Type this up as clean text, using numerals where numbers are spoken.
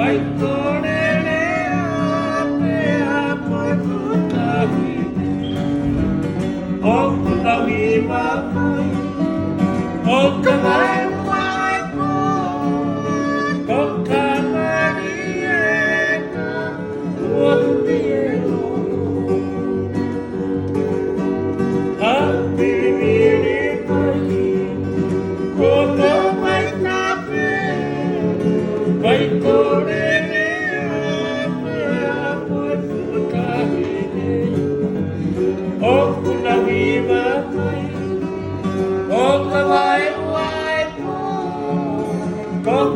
Baitorele ape apoy putahi O putahi mapoy O kamay wai po O kamarieka O piero Happy Miri Pai O tomay tape Baitorele ape apoy putahi O putahi mapoy O kamay wai po Kung